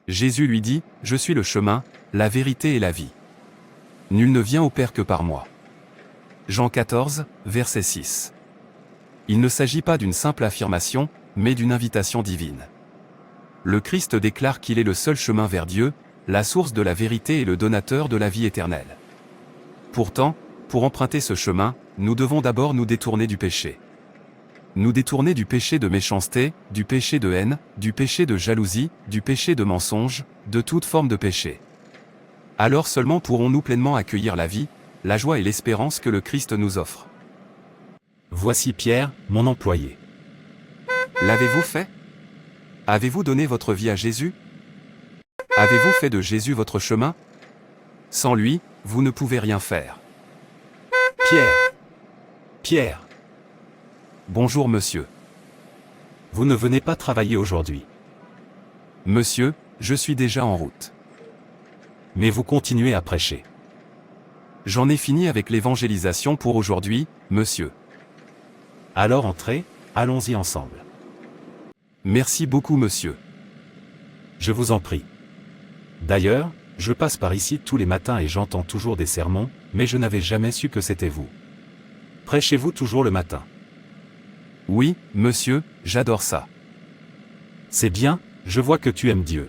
Jésus lui dit, « Je suis le chemin, la vérité et la vie. Nul ne vient au Père que par moi. » Jean 14, verset 6. Il ne s'agit pas d'une simple affirmation, mais d'une invitation divine. Le Christ déclare qu'il est le seul chemin vers Dieu, la source de la vérité et le donateur de la vie éternelle. Pourtant, pour emprunter ce chemin, nous devons d'abord nous détourner du péché. Nous détourner du péché de méchanceté, du péché de haine, du péché de jalousie, du péché de mensonge, de toute forme de péché. Alors seulement pourrons-nous pleinement accueillir la vie, la joie et l'espérance que le Christ nous offre. Voici Pierre, mon employé. L'avez-vous fait? Avez-vous donné votre vie à Jésus? Avez-vous fait de Jésus votre chemin? Sans lui, vous ne pouvez rien faire. Pierre. Bonjour monsieur. Vous ne venez pas travailler aujourd'hui. Monsieur, je suis déjà en route. Mais vous continuez à prêcher. J'en ai fini avec l'évangélisation pour aujourd'hui, monsieur. Alors entrez, allons-y ensemble. Merci beaucoup monsieur. Je vous en prie. D'ailleurs, je passe par ici tous les matins et j'entends toujours des sermons, mais je n'avais jamais su que c'était vous. Prêchez-vous toujours le matin? Oui, monsieur, j'adore ça. C'est bien, je vois que tu aimes Dieu.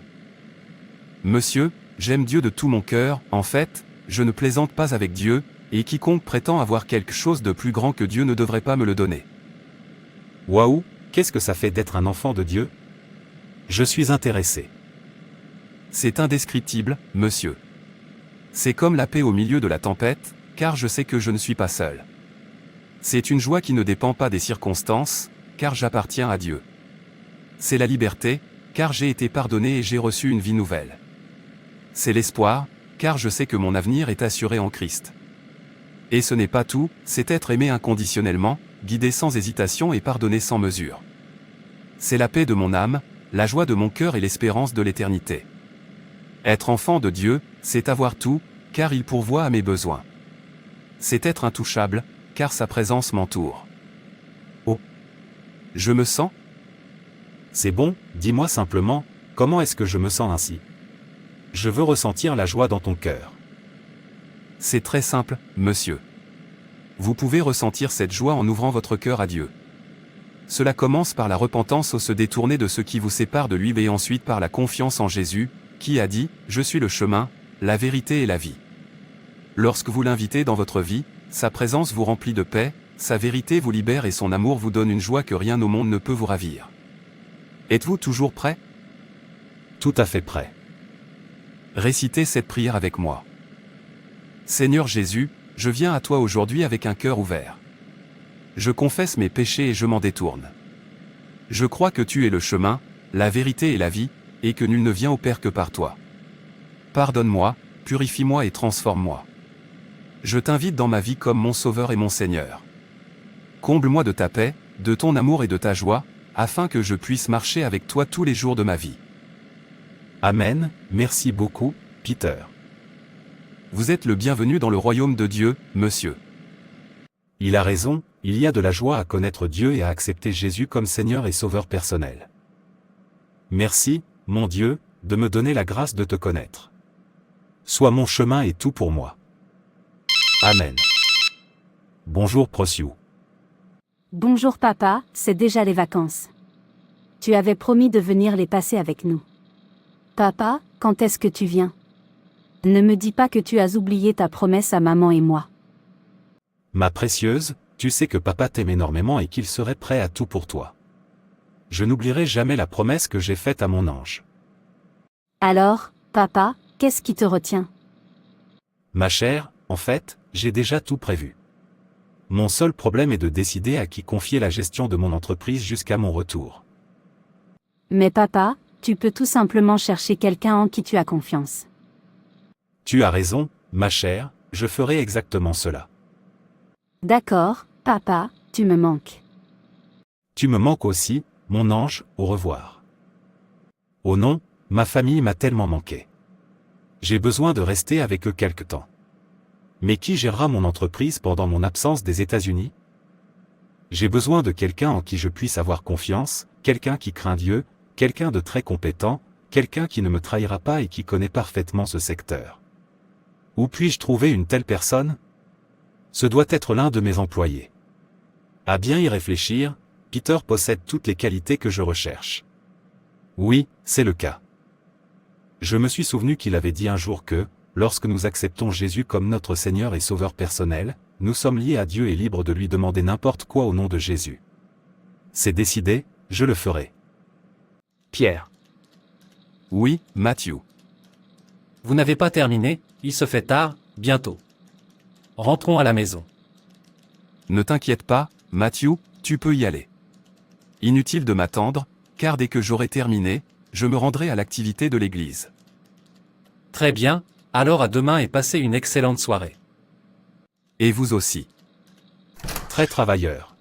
Monsieur, j'aime Dieu de tout mon cœur, en fait, je ne plaisante pas avec Dieu, et quiconque prétend avoir quelque chose de plus grand que Dieu ne devrait pas me le donner. Waouh, qu'est-ce que ça fait d'être un enfant de Dieu? Je suis intéressé. C'est indescriptible, monsieur. C'est comme la paix au milieu de la tempête, car je sais que je ne suis pas seul. C'est une joie qui ne dépend pas des circonstances, car j'appartiens à Dieu. C'est la liberté, car j'ai été pardonné et j'ai reçu une vie nouvelle. C'est l'espoir, car je sais que mon avenir est assuré en Christ. Et ce n'est pas tout, c'est être aimé inconditionnellement, guidé sans hésitation et pardonné sans mesure. C'est la paix de mon âme, la joie de mon cœur et l'espérance de l'éternité. Être enfant de Dieu, c'est avoir tout, car il pourvoit à mes besoins. C'est être intouchable, car sa présence m'entoure. Oh! Je me sens? C'est bon, dis-moi simplement, comment est-ce que je me sens ainsi? Je veux ressentir la joie dans ton cœur. C'est très simple, monsieur. Vous pouvez ressentir cette joie en ouvrant votre cœur à Dieu. Cela commence par la repentance au se détourner de ce qui vous sépare de lui et ensuite par la confiance en Jésus, qui a dit « Je suis le chemin, la vérité et la vie ». Lorsque vous l'invitez dans votre vie, sa présence vous remplit de paix, sa vérité vous libère et son amour vous donne une joie que rien au monde ne peut vous ravir. Êtes-vous toujours prêt? Tout à fait prêt. Récitez cette prière avec moi. Seigneur Jésus, je viens à toi aujourd'hui avec un cœur ouvert. Je confesse mes péchés et je m'en détourne. Je crois que tu es le chemin, la vérité et la vie, et que nul ne vient au Père que par toi. Pardonne-moi, purifie-moi et transforme-moi. Je t'invite dans ma vie comme mon Sauveur et mon Seigneur. Comble-moi de ta paix, de ton amour et de ta joie, afin que je puisse marcher avec toi tous les jours de ma vie. Amen, merci beaucoup, Peter. Vous êtes le bienvenu dans le royaume de Dieu, monsieur. Il a raison, il y a de la joie à connaître Dieu et à accepter Jésus comme Seigneur et Sauveur personnel. Merci, mon Dieu, de me donner la grâce de te connaître. Sois mon chemin et tout pour moi. Amen. Bonjour Prociou. Bonjour papa, c'est déjà les vacances. Tu avais promis de venir les passer avec nous. Papa, quand est-ce que tu viens? Ne me dis pas que tu as oublié ta promesse à maman et moi. Ma précieuse, tu sais que papa t'aime énormément et qu'il serait prêt à tout pour toi. Je n'oublierai jamais la promesse que j'ai faite à mon ange. Alors, papa, qu'est-ce qui te retient? Ma chère, en fait, j'ai déjà tout prévu. Mon seul problème est de décider à qui confier la gestion de mon entreprise jusqu'à mon retour. Mais papa, tu peux tout simplement chercher quelqu'un en qui tu as confiance. Tu as raison, ma chère, je ferai exactement cela. D'accord, papa, tu me manques. Tu me manques aussi, mon ange, au revoir. Oh non, ma famille m'a tellement manqué. J'ai besoin de rester avec eux quelque temps. Mais qui gérera mon entreprise pendant mon absence des États-Unis? J'ai besoin de quelqu'un en qui je puisse avoir confiance, quelqu'un qui craint Dieu, quelqu'un de très compétent, quelqu'un qui ne me trahira pas et qui connaît parfaitement ce secteur. Où puis-je trouver une telle personne? Ce doit être l'un de mes employés. À bien y réfléchir, Peter possède toutes les qualités que je recherche. Oui, c'est le cas. Je me suis souvenu qu'il avait dit un jour que, lorsque nous acceptons Jésus comme notre Seigneur et Sauveur personnel, nous sommes liés à Dieu et libres de lui demander n'importe quoi au nom de Jésus. C'est décidé, je le ferai. Pierre. Oui, Matthew. Vous n'avez pas terminé, il se fait tard, bientôt. Rentrons à la maison. Ne t'inquiète pas, Matthew, tu peux y aller. Inutile de m'attendre, car dès que j'aurai terminé, je me rendrai à l'activité de l'église. Très bien, alors à demain et passez une excellente soirée. Et vous aussi. Très travailleur.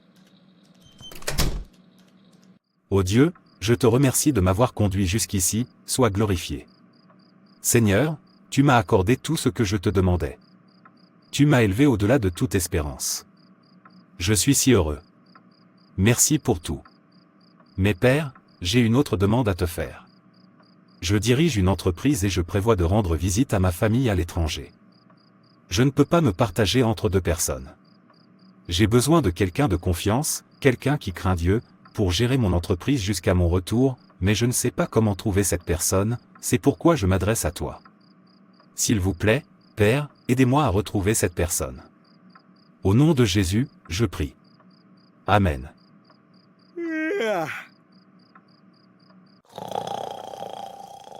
Ô Dieu, je te remercie de m'avoir conduit jusqu'ici, sois glorifié. Seigneur, tu m'as accordé tout ce que je te demandais. Tu m'as élevé au-delà de toute espérance. Je suis si heureux. Merci pour tout. Mais Père, j'ai une autre demande à te faire. Je dirige une entreprise et je prévois de rendre visite à ma famille à l'étranger. Je ne peux pas me partager entre deux personnes. J'ai besoin de quelqu'un de confiance, quelqu'un qui craint Dieu, pour gérer mon entreprise jusqu'à mon retour, mais je ne sais pas comment trouver cette personne, c'est pourquoi je m'adresse à toi. S'il vous plaît, Père, aidez-moi à retrouver cette personne. Au nom de Jésus, je prie. Amen.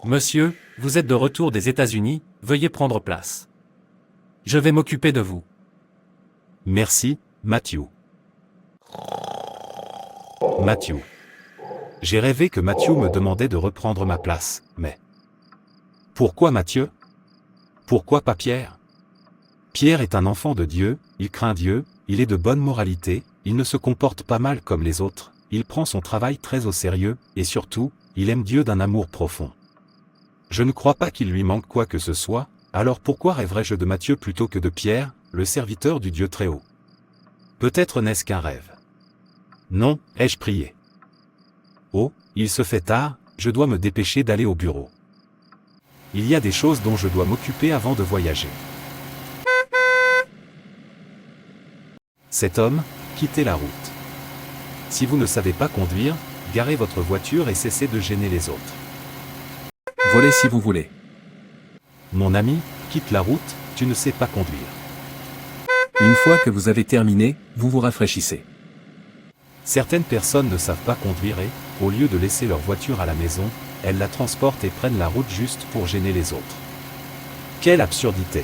Monsieur, vous êtes de retour des États-Unis, veuillez prendre place. Je vais m'occuper de vous. Merci, Matthew. Matthew. J'ai rêvé que Matthew me demandait de reprendre ma place, mais... Pourquoi Matthieu? Pourquoi pas Pierre? Pierre est un enfant de Dieu, il craint Dieu, il est de bonne moralité, il ne se comporte pas mal comme les autres, il prend son travail très au sérieux, et surtout, il aime Dieu d'un amour profond. Je ne crois pas qu'il lui manque quoi que ce soit, alors pourquoi rêverais-je de Matthieu plutôt que de Pierre, le serviteur du Dieu Très-Haut? Peut-être n'est-ce qu'un rêve. Non, ai-je prié? Oh, il se fait tard, je dois me dépêcher d'aller au bureau. Il y a des choses dont je dois m'occuper avant de voyager. Cet homme, quittez la route. Si vous ne savez pas conduire, garez votre voiture et cessez de gêner les autres. Volez si vous voulez. Mon ami, quitte la route, tu ne sais pas conduire. Une fois que vous avez terminé, vous vous rafraîchissez. Certaines personnes ne savent pas conduire et, au lieu de laisser leur voiture à la maison, elles la transportent et prennent la route juste pour gêner les autres. Quelle absurdité!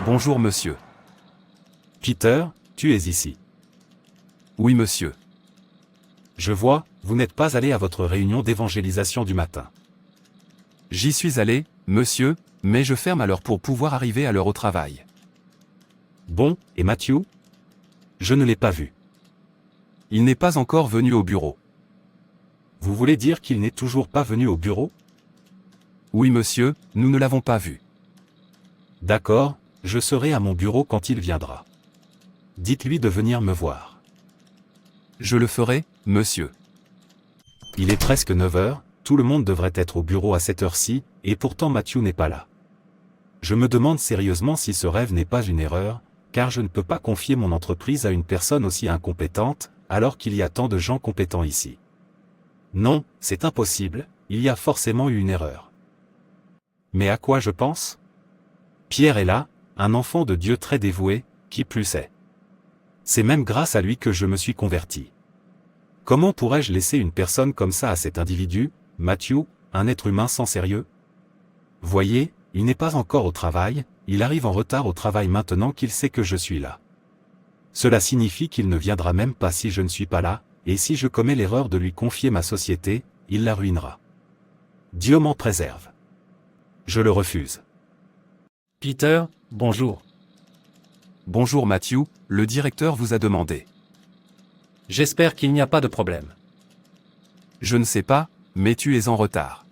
Bonjour monsieur. Peter, tu es ici. Oui monsieur. Je vois, vous n'êtes pas allé à votre réunion d'évangélisation du matin. J'y suis allé, monsieur, mais je ferme à l'heure pour pouvoir arriver à l'heure au travail. Bon, et Matthew? Je ne l'ai pas vu. Il n'est pas encore venu au bureau. Vous voulez dire qu'il n'est toujours pas venu au bureau? Oui monsieur, nous ne l'avons pas vu. D'accord, je serai à mon bureau quand il viendra. Dites-lui de venir me voir. Je le ferai, monsieur. Il est presque 9 heures, tout le monde devrait être au bureau à cette heure-ci, et pourtant Matthew n'est pas là. Je me demande sérieusement si ce rêve n'est pas une erreur, car je ne peux pas confier mon entreprise à une personne aussi incompétente, alors qu'il y a tant de gens compétents ici. Non, c'est impossible, il y a forcément eu une erreur. Mais à quoi je pense? Pierre est là, un enfant de Dieu très dévoué, qui plus est. C'est même grâce à lui que je me suis converti. Comment pourrais-je laisser une personne comme ça à cet individu, Matthew, un être humain sans sérieux? Voyez, il n'est pas encore au travail, il arrive en retard au travail maintenant qu'il sait que je suis là. Cela signifie qu'il ne viendra même pas si je ne suis pas là, et si je commets l'erreur de lui confier ma société, il la ruinera. Dieu m'en préserve. Je le refuse. Peter, bonjour. Bonjour Matthew, le directeur vous a demandé. J'espère qu'il n'y a pas de problème. Je ne sais pas, mais tu es en retard.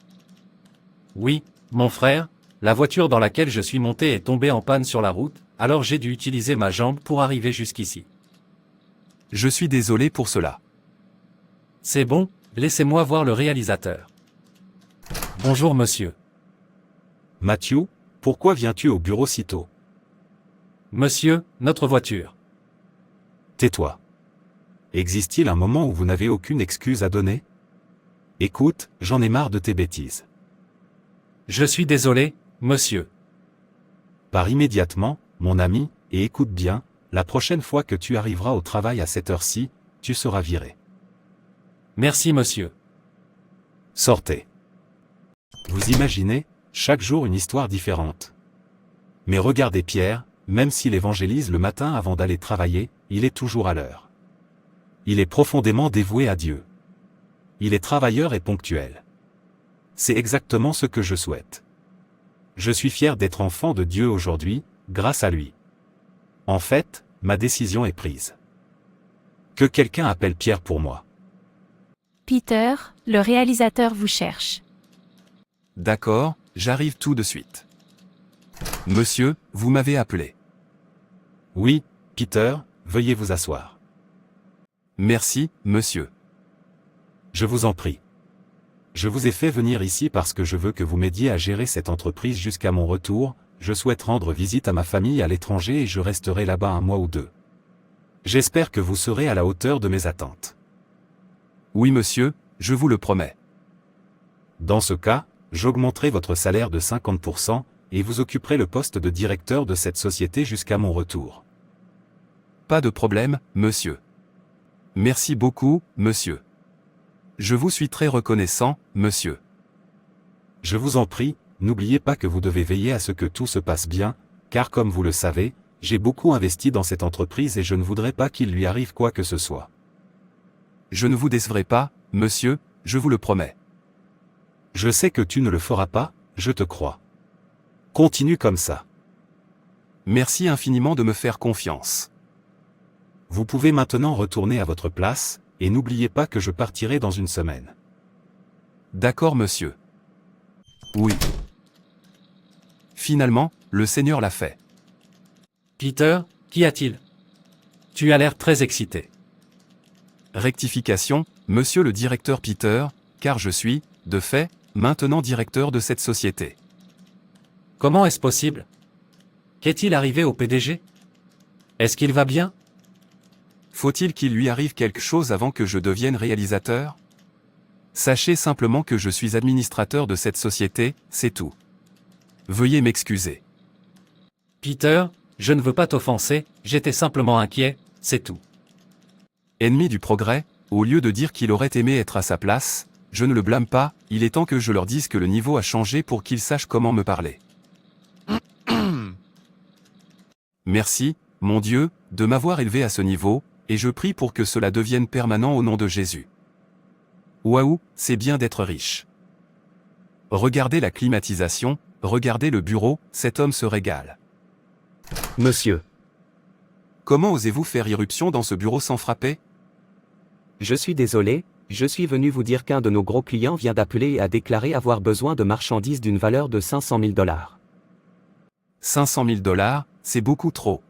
Oui, mon frère, la voiture dans laquelle je suis monté est tombée en panne sur la route, alors j'ai dû utiliser ma jambe pour arriver jusqu'ici. Je suis désolé pour cela. C'est bon, Laissez-moi voir le réalisateur. Bonjour monsieur. Matthew, pourquoi viens-tu au bureau si tôt? Monsieur, notre voiture. Tais-toi. Existe-t-il un moment où vous n'avez aucune excuse à donner? Écoute, j'en ai marre de tes bêtises. Je suis désolé, monsieur. Pars immédiatement, mon ami, et écoute bien, la prochaine fois que tu arriveras au travail à cette heure-ci, tu seras viré. Merci monsieur. Sortez. Vous imaginez, chaque jour une histoire différente. Mais regardez Pierre, même s'il évangélise le matin avant d'aller travailler, il est toujours à l'heure. Il est profondément dévoué à Dieu. Il est travailleur et ponctuel. C'est exactement ce que je souhaite. Je suis fier d'être enfant de Dieu aujourd'hui, grâce à lui. En fait, ma décision est prise. Que quelqu'un appelle Pierre pour moi. Peter, le réalisateur vous cherche. D'accord, j'arrive tout de suite. Monsieur, vous m'avez appelé. Oui, Peter, veuillez vous asseoir. Merci, monsieur. Je vous en prie. Je vous ai fait venir ici parce que je veux que vous m'aidiez à gérer cette entreprise jusqu'à mon retour. Je souhaite rendre visite à ma famille à l'étranger et je resterai là-bas un mois ou deux. J'espère que vous serez à la hauteur de mes attentes. Oui monsieur, je vous le promets. Dans ce cas, j'augmenterai votre salaire de 50% et vous occuperez le poste de directeur de cette société jusqu'à mon retour. Pas de problème, monsieur. Merci beaucoup, monsieur. Je vous suis très reconnaissant, monsieur. Je vous en prie, n'oubliez pas que vous devez veiller à ce que tout se passe bien, car comme vous le savez, j'ai beaucoup investi dans cette entreprise et je ne voudrais pas qu'il lui arrive quoi que ce soit. Je ne vous décevrai pas, monsieur, je vous le promets. Je sais que tu ne le feras pas, je te crois. Continue comme ça. Merci infiniment de me faire confiance. Vous pouvez maintenant retourner à votre place, et n'oubliez pas que je partirai dans une semaine. D'accord monsieur. Oui. Finalement, le Seigneur l'a fait. Peter, qu'y a-t-il? Tu as l'air très excité. Rectification, monsieur le directeur Peter, car je suis, de fait, maintenant directeur de cette société. Comment est-ce possible? Qu'est-il arrivé au PDG? Est-ce qu'il va bien? Faut-il qu'il lui arrive quelque chose avant que je devienne réalisateur? Sachez simplement que je suis administrateur de cette société, c'est tout. Veuillez m'excuser. Peter, je ne veux pas t'offenser, j'étais simplement inquiet, c'est tout. Ennemi du progrès, au lieu de dire qu'il aurait aimé être à sa place, je ne le blâme pas, il est temps que je leur dise que le niveau a changé pour qu'ils sachent comment me parler. Merci, mon Dieu, de m'avoir élevé à ce niveau, et je prie pour que cela devienne permanent au nom de Jésus. Waouh, c'est bien d'être riche. Regardez la climatisation, regardez le bureau, cet homme se régale. Monsieur, Comment osez-vous faire irruption dans ce bureau sans frapper? je suis désolé, je suis venu vous dire qu'un de nos gros clients vient d'appeler et a déclaré avoir besoin de marchandises d'une valeur de 500 000 $. 500 000 $, c'est beaucoup trop.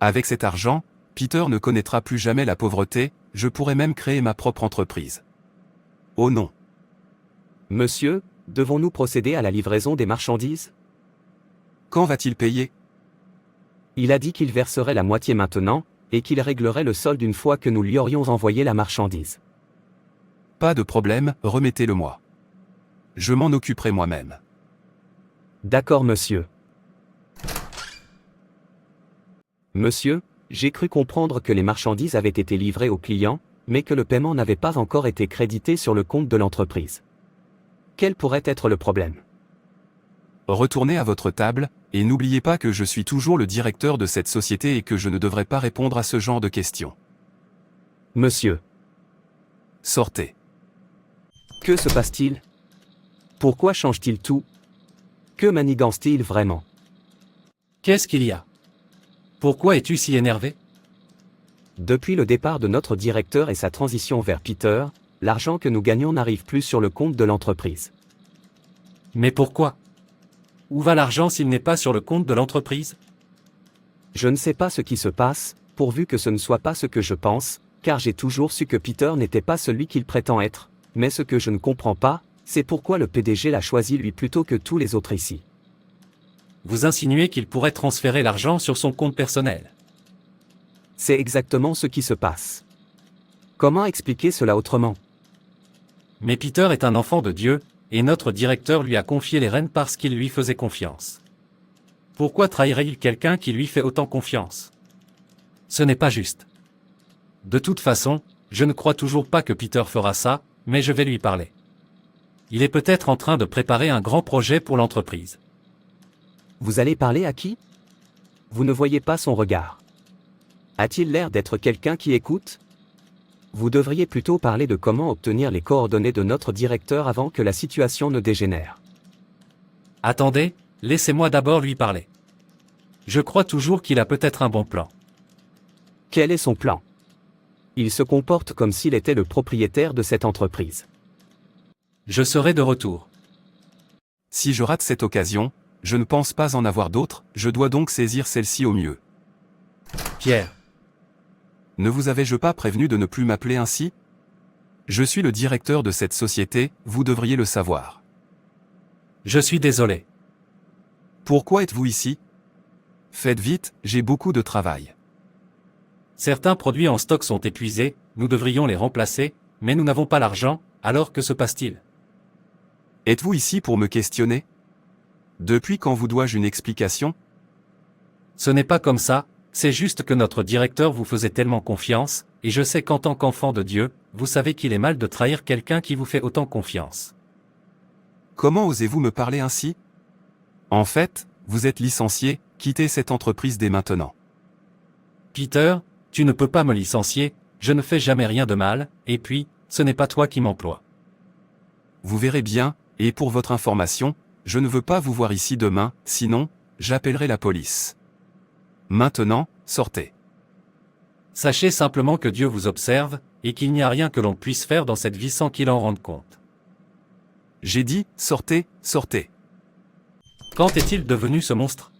Avec cet argent, Peter ne connaîtra plus jamais la pauvreté, je pourrais même créer ma propre entreprise. Oh non. Monsieur, devons-nous procéder à la livraison des marchandises? Quand va-t-il payer? Il a dit qu'il verserait la moitié maintenant, et qu'il réglerait le solde une fois que nous lui aurions envoyé la marchandise. Pas de problème, remettez-le-moi. Je m'en occuperai moi-même. D'accord monsieur. Monsieur, j'ai cru comprendre que les marchandises avaient été livrées au client, mais que le paiement n'avait pas encore été crédité sur le compte de l'entreprise. Quel pourrait être le problème? Retournez à votre table, et n'oubliez pas que je suis toujours le directeur de cette société et que je ne devrais pas répondre à ce genre de questions. Monsieur, Sortez. que se passe-t-il? Pourquoi change-t-il tout? Que manigance-t-il vraiment? Qu'est-ce qu'il y a? Pourquoi es-tu si énervé? Depuis le départ de notre directeur et sa transition vers Peter, l'argent que nous gagnons n'arrive plus sur le compte de l'entreprise. Mais pourquoi? Où va l'argent s'il n'est pas sur le compte de l'entreprise? Je ne sais pas ce qui se passe, pourvu que ce ne soit pas ce que je pense, car j'ai toujours su que Peter n'était pas celui qu'il prétend être, mais ce que je ne comprends pas, c'est pourquoi le PDG l'a choisi lui plutôt que tous les autres ici. Vous insinuez qu'il pourrait transférer l'argent sur son compte personnel. C'est exactement ce qui se passe. Comment expliquer cela autrement? Mais Peter est un enfant de Dieu, et notre directeur lui a confié les rênes parce qu'il lui faisait confiance. Pourquoi trahirait-il quelqu'un qui lui fait autant confiance? Ce n'est pas juste. De toute façon, je ne crois toujours pas que Peter fera ça, mais je vais lui parler. Il est peut-être en train de préparer un grand projet pour l'entreprise. Vous allez parler à qui? Vous ne voyez pas son regard. A-t-il l'air d'être quelqu'un qui écoute? Vous devriez plutôt parler de comment obtenir les coordonnées de notre directeur avant que la situation ne dégénère. Attendez, laissez-moi d'abord lui parler. Je crois toujours qu'il a peut-être un bon plan. Quel est son plan? Il se comporte comme s'il était le propriétaire de cette entreprise. Je serai de retour. Si je rate cette occasion, je ne pense pas en avoir d'autres, je dois donc saisir celle-ci au mieux. Pierre. Ne vous avais-je pas prévenu de ne plus m'appeler ainsi? Je suis le directeur de cette société, vous devriez le savoir. Je suis désolé. Pourquoi êtes-vous ici? Faites vite, j'ai beaucoup de travail. Certains produits en stock sont épuisés, nous devrions les remplacer, mais nous n'avons pas l'argent, alors que se passe-t-il? Êtes-vous ici pour me questionner? Depuis quand vous dois-je une explication? Ce n'est pas comme ça, c'est juste que notre directeur vous faisait tellement confiance, et je sais qu'en tant qu'enfant de Dieu, vous savez qu'il est mal de trahir quelqu'un qui vous fait autant confiance. Comment osez-vous me parler ainsi? En fait, vous êtes licencié, quittez cette entreprise dès maintenant. Peter, tu ne peux pas me licencier, je ne fais jamais rien de mal, et puis, ce n'est pas toi qui m'emploie. Vous verrez bien, et pour votre information, je ne veux pas vous voir ici demain, sinon, j'appellerai la police. Maintenant, sortez. Sachez simplement que Dieu vous observe, et qu'il n'y a rien que l'on puisse faire dans cette vie sans qu'il en rende compte. J'ai dit, sortez, sortez. Quand est-il devenu ce monstre?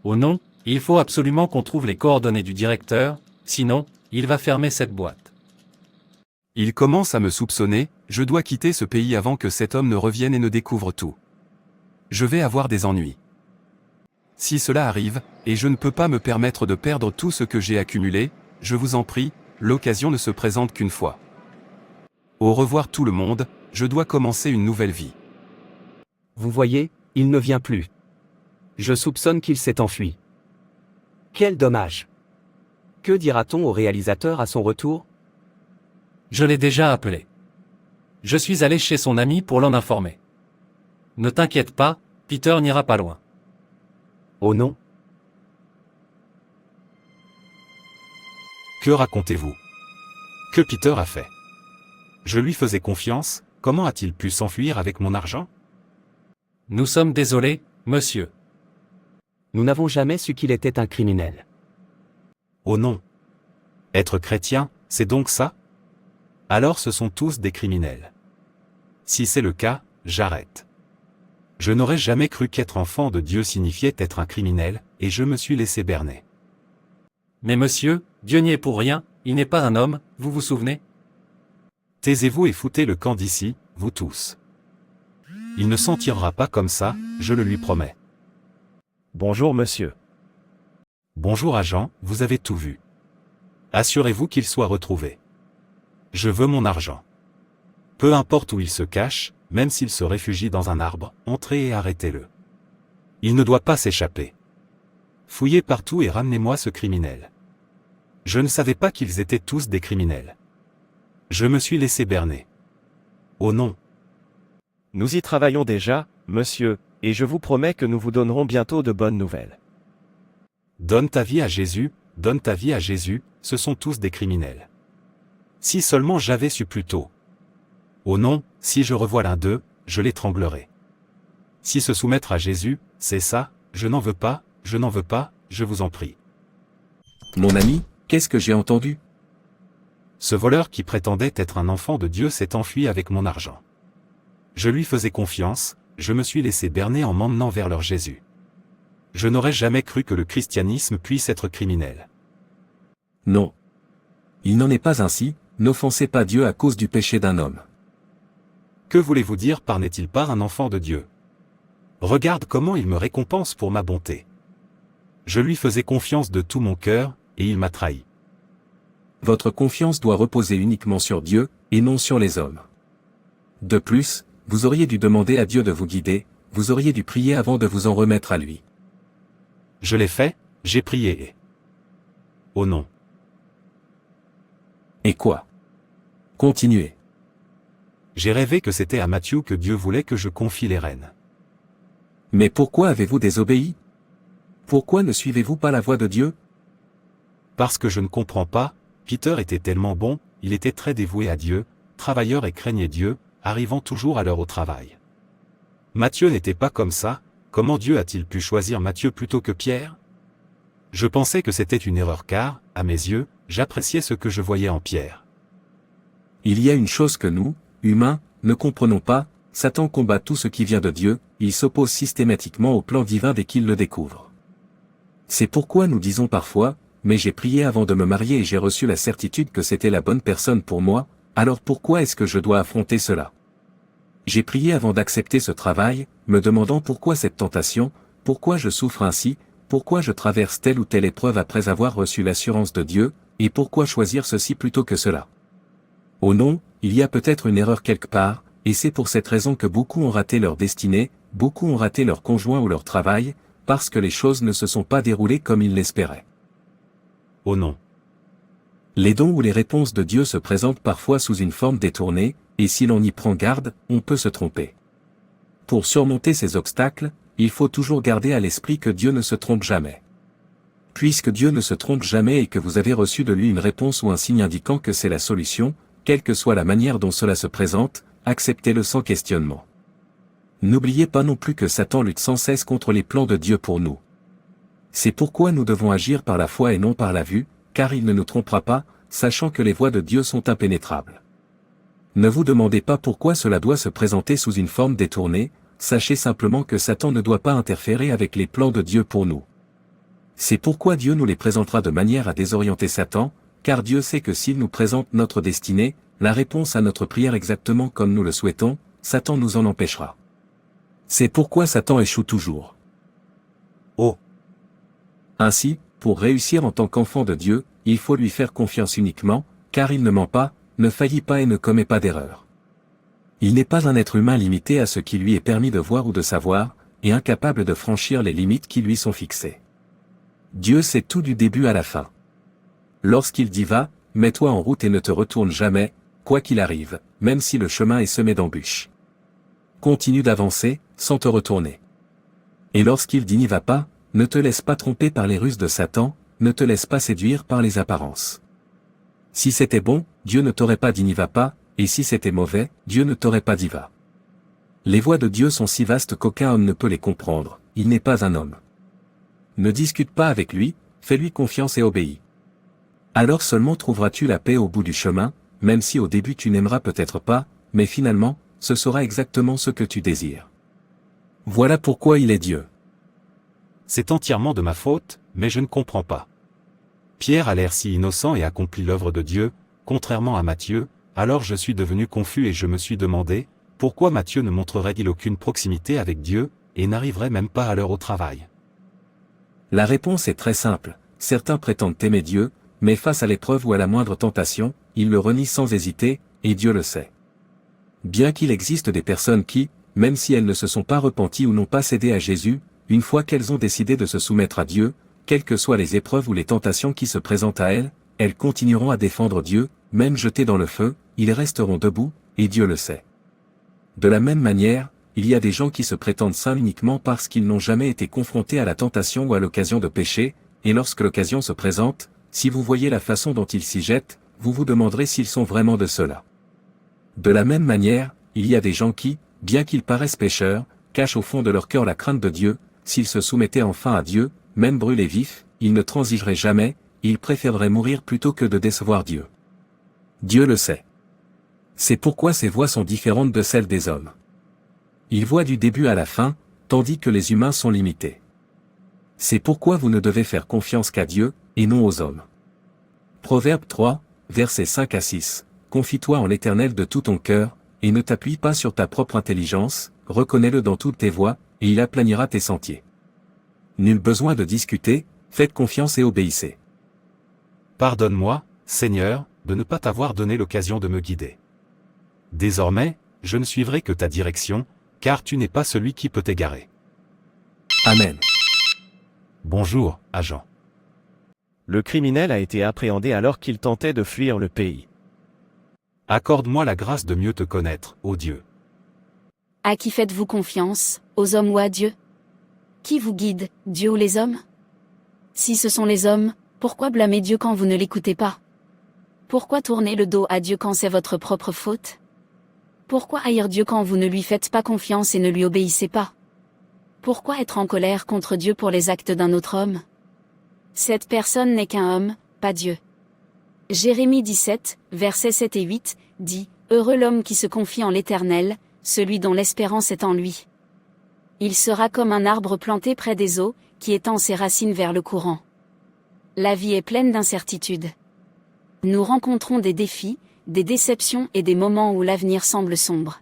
Oh non, il faut absolument qu'on trouve les coordonnées du directeur, sinon, il va fermer cette boîte. Il commence à me soupçonner, je dois quitter ce pays avant que cet homme ne revienne et ne découvre tout. Je vais avoir des ennuis. Si cela arrive, et je ne peux pas me permettre de perdre tout ce que j'ai accumulé, je vous en prie, l'occasion ne se présente qu'une fois. Au revoir tout le monde, je dois commencer une nouvelle vie. Vous voyez, il ne vient plus. Je soupçonne qu'il s'est enfui. Quel dommage. Que dira-t-on au réalisateur à son retour? Je l'ai déjà appelé. Je suis allé chez son ami pour l'en informer. Ne t'inquiète pas, Peter n'ira pas loin. Oh non. Que racontez-vous? Que Peter a fait? Je lui faisais confiance, comment a-t-il pu s'enfuir avec mon argent? Nous sommes désolés, monsieur. Nous n'avons jamais su qu'il était un criminel. Oh non. Être chrétien, c'est donc ça? Alors ce sont tous des criminels. Si c'est le cas, j'arrête. Je n'aurais jamais cru qu'être enfant de Dieu signifiait être un criminel, et je me suis laissé berner. Mais monsieur, Dieu n'y est pour rien, il n'est pas un homme, vous vous souvenez? Taisez-vous et foutez le camp d'ici, vous tous. Il ne s'en tirera pas comme ça, je le lui promets. Bonjour monsieur. Bonjour agent, vous avez tout vu. Assurez-vous qu'il soit retrouvé. Je veux mon argent. Peu importe où il se cache, même s'il se réfugie dans un arbre, entrez et arrêtez-le. Il ne doit pas s'échapper. Fouillez partout et ramenez-moi ce criminel. Je ne savais pas qu'ils étaient tous des criminels. Je me suis laissé berner. Oh non. Nous y travaillons déjà, monsieur, et je vous promets que nous vous donnerons bientôt de bonnes nouvelles. Donne ta vie à Jésus, donne ta vie à Jésus, ce sont tous des criminels. Si seulement j'avais su plus tôt. Oh non, si je revois l'un d'eux, je l'étranglerai. Si se soumettre à Jésus, c'est ça, je n'en veux pas, je vous en prie. Mon ami, qu'est-ce que j'ai entendu? Ce voleur qui prétendait être un enfant de Dieu s'est enfui avec mon argent. Je lui faisais confiance, je me suis laissé berner en m'emmenant vers leur Jésus. Je n'aurais jamais cru que le christianisme puisse être criminel. Non. Il n'en est pas ainsi, n'offensez pas Dieu à cause du péché d'un homme. Que voulez-vous dire par n'est-il pas un enfant de Dieu? Regarde comment il me récompense pour ma bonté. Je lui faisais confiance de tout mon cœur, et il m'a trahi. Votre confiance doit reposer uniquement sur Dieu, et non sur les hommes. De plus, vous auriez dû demander à Dieu de vous guider, vous auriez dû prier avant de vous en remettre à lui. Je l'ai fait, j'ai prié et... Oh non. Et quoi? Continuez. J'ai rêvé que c'était à Matthieu que Dieu voulait que je confie les rênes. Mais pourquoi avez-vous désobéi? Pourquoi ne suivez-vous pas la voie de Dieu? Parce que je ne comprends pas, Peter était tellement bon, il était très dévoué à Dieu, travailleur et craignait Dieu, arrivant toujours à l'heure au travail. Matthieu n'était pas comme ça, comment Dieu a-t-il pu choisir Matthieu plutôt que Pierre? Je pensais que c'était une erreur car, à mes yeux, j'appréciais ce que je voyais en Pierre. Il y a une chose que nous, humains, ne comprenons pas, Satan combat tout ce qui vient de Dieu, il s'oppose systématiquement au plan divin dès qu'il le découvre. C'est pourquoi nous disons parfois, mais j'ai prié avant de me marier et j'ai reçu la certitude que c'était la bonne personne pour moi, alors pourquoi est-ce que je dois affronter cela? J'ai prié avant d'accepter ce travail, me demandant pourquoi cette tentation, pourquoi je souffre ainsi, pourquoi je traverse telle ou telle épreuve après avoir reçu l'assurance de Dieu, et pourquoi choisir ceci plutôt que cela? Oh non, il y a peut-être une erreur quelque part, et c'est pour cette raison que beaucoup ont raté leur destinée, beaucoup ont raté leur conjoint ou leur travail, parce que les choses ne se sont pas déroulées comme ils l'espéraient. Oh non. Les dons ou les réponses de Dieu se présentent parfois sous une forme détournée, et si l'on y prend garde, on peut se tromper. Pour surmonter ces obstacles, il faut toujours garder à l'esprit que Dieu ne se trompe jamais. Puisque Dieu ne se trompe jamais et que vous avez reçu de lui une réponse ou un signe indiquant que c'est la solution, quelle que soit la manière dont cela se présente, acceptez-le sans questionnement. N'oubliez pas non plus que Satan lutte sans cesse contre les plans de Dieu pour nous. C'est pourquoi nous devons agir par la foi et non par la vue, car il ne nous trompera pas, sachant que les voies de Dieu sont impénétrables. Ne vous demandez pas pourquoi cela doit se présenter sous une forme détournée, sachez simplement que Satan ne doit pas interférer avec les plans de Dieu pour nous. C'est pourquoi Dieu nous les présentera de manière à désorienter Satan, car Dieu sait que s'il nous présente notre destinée, la réponse à notre prière exactement comme nous le souhaitons, Satan nous en empêchera. C'est pourquoi Satan échoue toujours. Oh. Ainsi, pour réussir en tant qu'enfant de Dieu, il faut lui faire confiance uniquement, car il ne ment pas, ne faillit pas et ne commet pas d'erreur. Il n'est pas un être humain limité à ce qui lui est permis de voir ou de savoir, et incapable de franchir les limites qui lui sont fixées. Dieu sait tout du début à la fin. Lorsqu'il dit va, mets-toi en route et ne te retourne jamais, quoi qu'il arrive, même si le chemin est semé d'embûches. Continue d'avancer, sans te retourner. Et lorsqu'il dit n'y va pas, ne te laisse pas tromper par les ruses de Satan, ne te laisse pas séduire par les apparences. Si c'était bon, Dieu ne t'aurait pas dit n'y va pas, et si c'était mauvais, Dieu ne t'aurait pas dit va. Les voies de Dieu sont si vastes qu'aucun homme ne peut les comprendre, il n'est pas un homme. Ne discute pas avec lui, fais-lui confiance et obéis. Alors seulement trouveras-tu la paix au bout du chemin, même si au début tu n'aimeras peut-être pas, mais finalement, ce sera exactement ce que tu désires. Voilà pourquoi il est Dieu. C'est entièrement de ma faute, mais je ne comprends pas. Pierre a l'air si innocent et accomplit l'œuvre de Dieu, contrairement à Matthieu, alors je suis devenu confus et je me suis demandé, pourquoi Matthieu ne montrerait-il aucune proximité avec Dieu, et n'arriverait même pas à l'heure au travail? La réponse est très simple, certains prétendent aimer Dieu, mais face à l'épreuve ou à la moindre tentation, ils le renient sans hésiter, et Dieu le sait. Bien qu'il existe des personnes qui, même si elles ne se sont pas repenties ou n'ont pas cédé à Jésus, une fois qu'elles ont décidé de se soumettre à Dieu, quelles que soient les épreuves ou les tentations qui se présentent à elles continueront à défendre Dieu, même jetées dans le feu, ils resteront debout, et Dieu le sait. De la même manière, il y a des gens qui se prétendent saints uniquement parce qu'ils n'ont jamais été confrontés à la tentation ou à l'occasion de pécher, et lorsque l'occasion se présente, si vous voyez la façon dont ils s'y jettent, vous vous demanderez s'ils sont vraiment de ceux-là. De la même manière, il y a des gens qui, bien qu'ils paraissent pécheurs, cachent au fond de leur cœur la crainte de Dieu, s'ils se soumettaient enfin à Dieu, même brûlés vifs, ils ne transigeraient jamais, ils préféreraient mourir plutôt que de décevoir Dieu. Dieu le sait. C'est pourquoi ses voies sont différentes de celles des hommes. Il voit du début à la fin, tandis que les humains sont limités. C'est pourquoi vous ne devez faire confiance qu'à Dieu, et non aux hommes. Proverbe 3, versets 5 à 6. Confie-toi en l'Éternel de tout ton cœur, et ne t'appuie pas sur ta propre intelligence, reconnais-le dans toutes tes voies, et il aplanira tes sentiers. Nul besoin de discuter, faites confiance et obéissez. Pardonne-moi, Seigneur, de ne pas t'avoir donné l'occasion de me guider. Désormais, je ne suivrai que ta direction, car tu n'es pas celui qui peut t'égarer. Amen. Bonjour, agent. Le criminel a été appréhendé alors qu'il tentait de fuir le pays. Accorde-moi la grâce de mieux te connaître, ô Dieu. À qui faites-vous confiance, aux hommes ou à Dieu? Qui vous guide, Dieu ou les hommes? Si ce sont les hommes, pourquoi blâmer Dieu quand vous ne l'écoutez pas? Pourquoi tourner le dos à Dieu quand c'est votre propre faute? Pourquoi haïr Dieu quand vous ne lui faites pas confiance et ne lui obéissez pas? Pourquoi être en colère contre Dieu pour les actes d'un autre homme? Cette personne n'est qu'un homme, pas Dieu. Jérémie 17, versets 7 et 8, dit « Heureux l'homme qui se confie en l'Éternel, celui dont l'espérance est en lui. Il sera comme un arbre planté près des eaux, qui étend ses racines vers le courant. » La vie est pleine d'incertitudes. Nous rencontrons des défis, des déceptions et des moments où l'avenir semble sombre.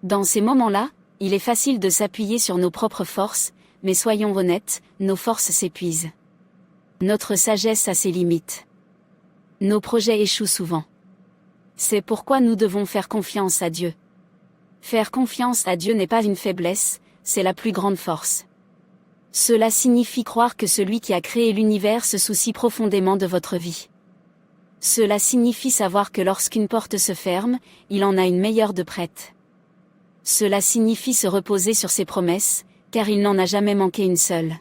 Dans ces moments-là, il est facile de s'appuyer sur nos propres forces, mais soyons honnêtes, nos forces s'épuisent. Notre sagesse a ses limites. Nos projets échouent souvent. C'est pourquoi nous devons faire confiance à Dieu. Faire confiance à Dieu n'est pas une faiblesse, c'est la plus grande force. Cela signifie croire que celui qui a créé l'univers se soucie profondément de votre vie. Cela signifie savoir que lorsqu'une porte se ferme, il en a une meilleure de prête. Cela signifie se reposer sur ses promesses, car il n'en a jamais manqué une seule.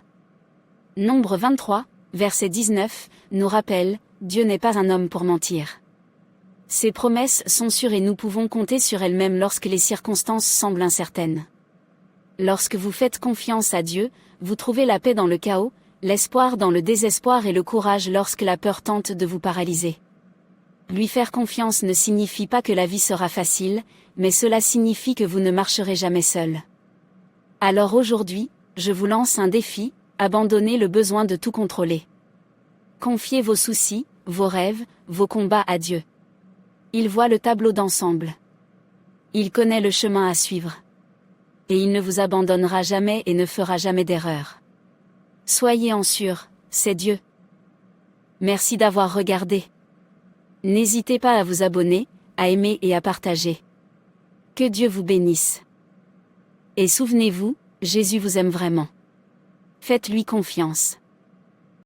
Nombre 23, verset 19, nous rappelle, Dieu n'est pas un homme pour mentir. Ses promesses sont sûres et nous pouvons compter sur elles même lorsque les circonstances semblent incertaines. Lorsque vous faites confiance à Dieu, vous trouvez la paix dans le chaos, l'espoir dans le désespoir et le courage lorsque la peur tente de vous paralyser. Lui faire confiance ne signifie pas que la vie sera facile, mais cela signifie que vous ne marcherez jamais seul. Alors aujourd'hui, je vous lance un défi, abandonnez le besoin de tout contrôler. Confiez vos soucis, vos rêves, vos combats à Dieu. Il voit le tableau d'ensemble. Il connaît le chemin à suivre. Et il ne vous abandonnera jamais et ne fera jamais d'erreur. Soyez en sûr, c'est Dieu. Merci d'avoir regardé. N'hésitez pas à vous abonner, à aimer et à partager. Que Dieu vous bénisse. Et souvenez-vous, Jésus vous aime vraiment. Faites-lui confiance.